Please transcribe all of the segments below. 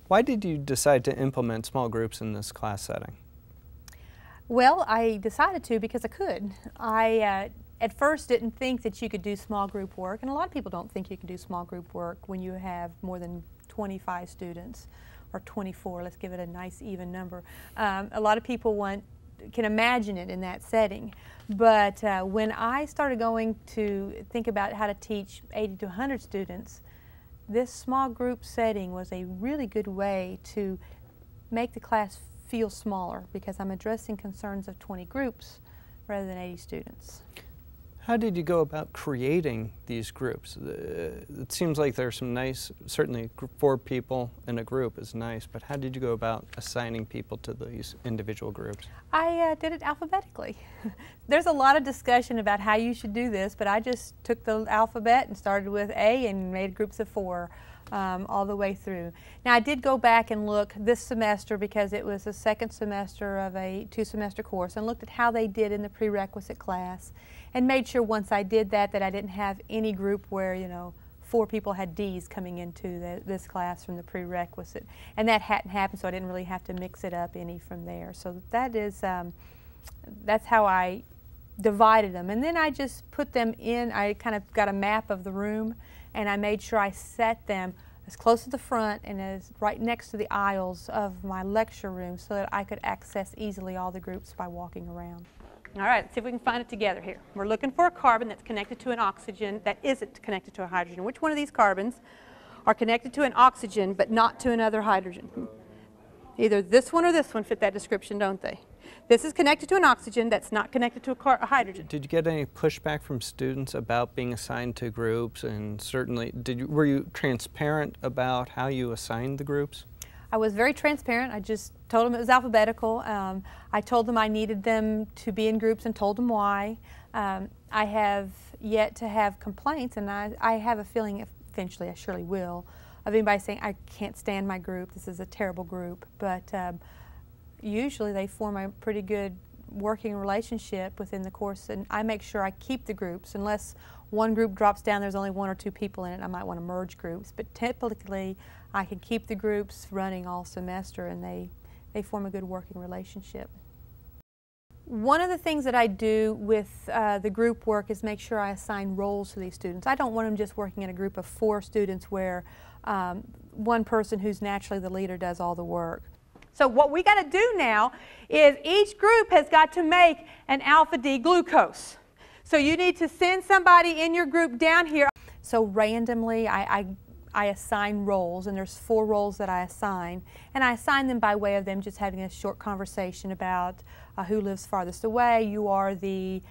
Why did you decide to implement small groups in this class setting? Well, I decided to because I could. I at first didn't think that you could do small group work, and a lot of people don't think you can do small group work when you have more than 25 students, or 24, let's give it a nice even number. A lot of people can imagine it in that setting, but when I started going to think about how to teach 80 to 100 students, this small group setting was a really good way to make the class feel smaller, because I'm addressing concerns of 20 groups rather than 80 students. How did you go about creating these groups? It seems like there's some nice, certainly 4 people in a group is nice, but how did you go about assigning people to these individual groups? I did it alphabetically. There's a lot of discussion about how you should do this, but I just took the alphabet and started with A and made groups of 4 all the way through. Now, I did go back and look this semester, because it was the second semester of a 2-semester course, and looked at how they did in the prerequisite class, and made sure once I did that I didn't have any group where, you know, 4 people had D's coming into this class from the prerequisite. And that hadn't happened, so I didn't really have to mix it up any from there. So that is, that's how I divided them. And then I just put them in, I kind of got a map of the room, and I made sure I set them as close to the front and as right next to the aisles of my lecture room, so that I could access easily all the groups by walking around. All right, let's see if we can find it together here. We're looking for a carbon that's connected to an oxygen that isn't connected to a hydrogen. Which one of these carbons are connected to an oxygen but not to another hydrogen? Either this one or this one fit that description, don't they? This is connected to an oxygen that's not connected to a hydrogen. Did you get any pushback from students about being assigned to groups? And certainly, were you transparent about how you assigned the groups? I was very transparent. I just told them it was alphabetical. I told them I needed them to be in groups and told them why. I have yet to have complaints, and I have a feeling eventually I surely will, of anybody saying, I can't stand my group, this is a terrible group. But usually they form a pretty good working relationship within the course, and I make sure I keep the groups. Unless one group drops down, there's only 1 or 2 people in it, I might want to merge groups. But typically I can keep the groups running all semester, and they form a good working relationship. One of the things that I do with the group work is make sure I assign roles to these students. I don't want them just working in a group of 4 students where one person who's naturally the leader does all the work. So what we got to do now is each group has got to make an alpha D glucose. So you need to send somebody in your group down here. So randomly I assign roles, and there's 4 roles that I assign, and I assign them by way of them just having a short conversation about who lives farthest away. You are the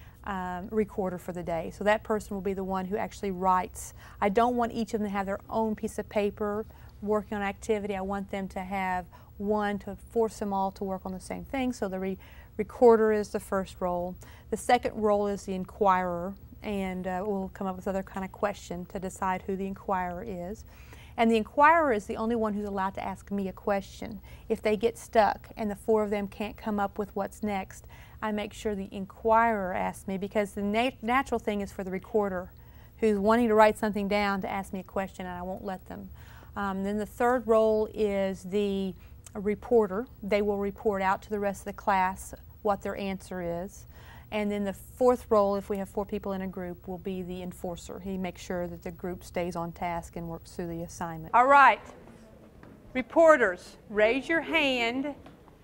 recorder for the day, so that person will be the one who actually writes. I don't want each of them to have their own piece of paper working on activity. I want them to have one to force them all to work on the same thing. So the recorder is the first role. The second role is the inquirer, and we'll come up with other kind of question to decide who the inquirer is. And the inquirer is the only one who's allowed to ask me a question. If they get stuck and the 4 of them can't come up with what's next, I make sure the inquirer asks me, because the natural thing is for the recorder who's wanting to write something down to ask me a question, and I won't let them. Then the third role is the reporter. They will report out to the rest of the class what their answer is. And then the fourth role, if we have 4 people in a group, will be the enforcer. He makes sure that the group stays on task and works through the assignment. All right, reporters, raise your hand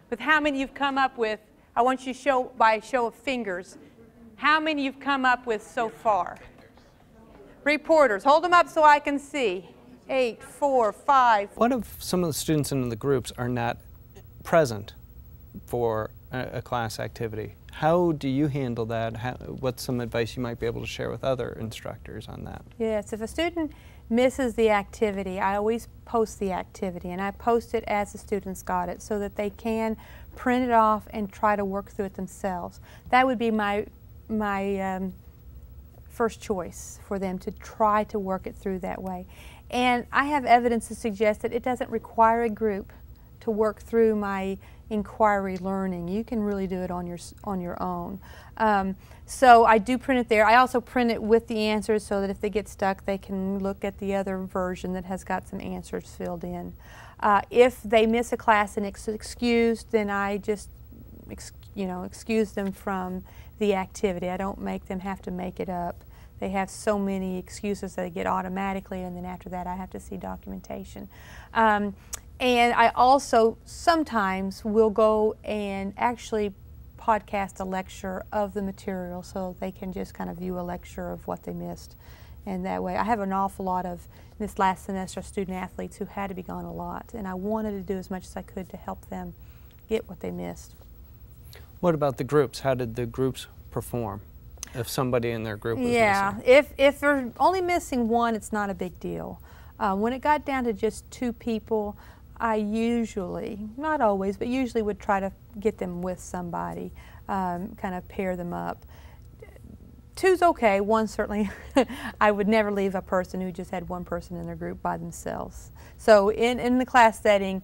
with how many you've come up with. I want you to show by a show of fingers how many you've come up with so far. Reporters, hold them up so I can see. 8, 4, 5. What if some of the students in the groups are not present for a class activity? How do you handle that? What's some advice you might be able to share with other instructors on that? Yes, if a student misses the activity, I always post the activity, and I post it as the students got it so that they can print it off and try to work through it themselves. That would be my first choice for them, to try to work it through that way. And I have evidence to suggest that it doesn't require a group to to work through my inquiry learning. You can really do it on your own. So I do print it there. I also print it with the answers so that if they get stuck, they can look at the other version that has got some answers filled in. If they miss a class and it's excused, then I just excuse them from the activity. I don't make them have to make it up. They have so many excuses that they get automatically, and then after that I have to see documentation. And I also sometimes will go and actually podcast a lecture of the material so they can just kind of view a lecture of what they missed. And that way, I have an awful lot of, this last semester, student athletes who had to be gone a lot, and I wanted to do as much as I could to help them get what they missed. What about the groups? How did the groups perform if somebody in their group was missing? If they're only missing one, it's not a big deal. When it got down to just 2 people, I usually, not always, but usually would try to get them with somebody, kind of pair them up. 2's okay, 1 certainly, I would never leave a person who just had 1 person in their group by themselves. So in the class setting,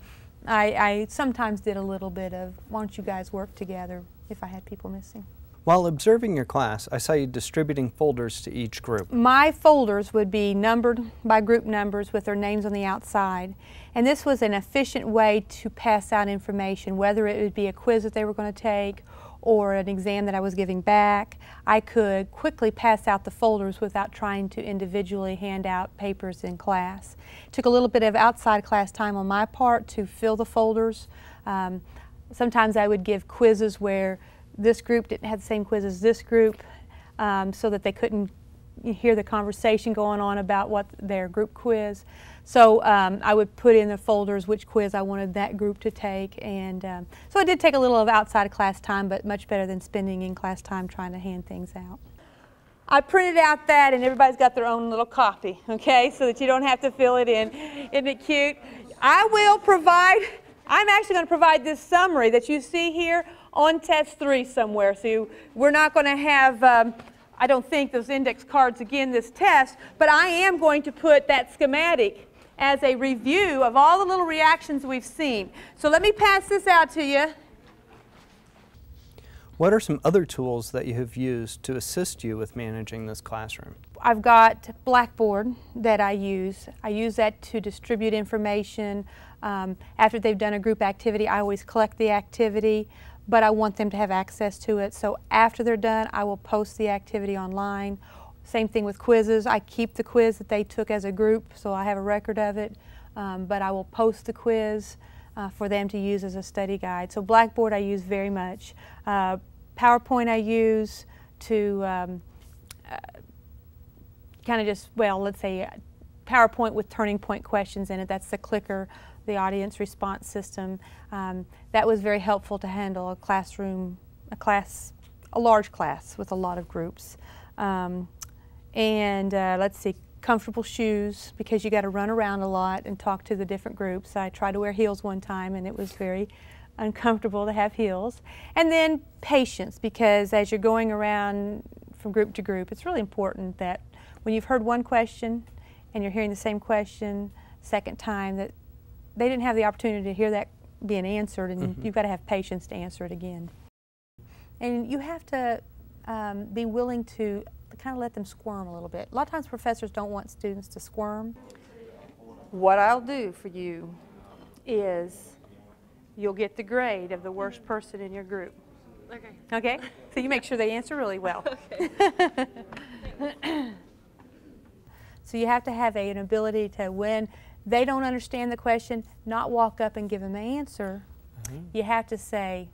I sometimes did a little bit of, why don't you guys work together if I had people missing. While observing your class, I saw you distributing folders to each group. My folders would be numbered by group numbers with their names on the outside. And this was an efficient way to pass out information, whether it would be a quiz that they were going to take or an exam that I was giving back. I could quickly pass out the folders without trying to individually hand out papers in class. It took a little bit of outside class time on my part to fill the folders. Sometimes I would give quizzes where this group didn't have the same quiz as this group, so that they couldn't hear the conversation going on about what their group quiz. So I would put in the folders which quiz I wanted that group to take, and so it did take a little of outside class time, but much better than spending in class time trying to hand things out. I printed out that, and everybody's got their own little copy, okay, so that you don't have to fill it in. Isn't it cute? I will provide, I'm actually going to provide this summary that you see here on test 3 somewhere. So we're not going to have, I don't think, those index cards again this test, but I am going to put that schematic as a review of all the little reactions we've seen. So let me pass this out to you. What are some other tools that you have used to assist you with managing this classroom? I've got Blackboard that I use. I use that to distribute information. After they've done a group activity, I always collect the activity, but I want them to have access to it. So after they're done, I will post the activity online. Same thing with quizzes. I keep the quiz that they took as a group, so I have a record of it, but I will post the quiz for them to use as a study guide. So Blackboard I use very much. PowerPoint I use to kind of just, well, let's say PowerPoint with turning point questions in it. That's the clicker, the audience response system. That was very helpful to handle a classroom, a large class with a lot of groups. Let's see, comfortable shoes, because you got to run around a lot and talk to the different groups. I tried to wear heels one time and it was very uncomfortable to have heels. And then patience, because as you're going around from group to group, it's really important that when you've heard one question and you're hearing the same question second time, that they didn't have the opportunity to hear that being answered, and you've got to have patience to answer it again. And you have to be willing to kind of let them squirm a little bit. A lot of times professors don't want students to squirm. What I'll do for you is you'll get the grade of the worst person in your group. Okay. Okay? So you make sure they answer really well. Okay. So you have to have an ability to, when they don't understand the question, not walk up and give them an answer. You have to say,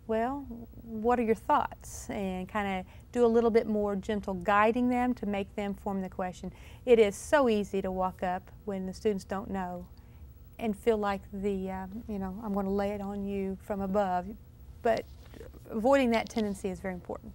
well, what are your thoughts? And kind of do a little bit more gentle guiding them to make them form the question. It is so easy to walk up when the students don't know and feel like I'm going to lay it on you from above. But avoiding that tendency is very important.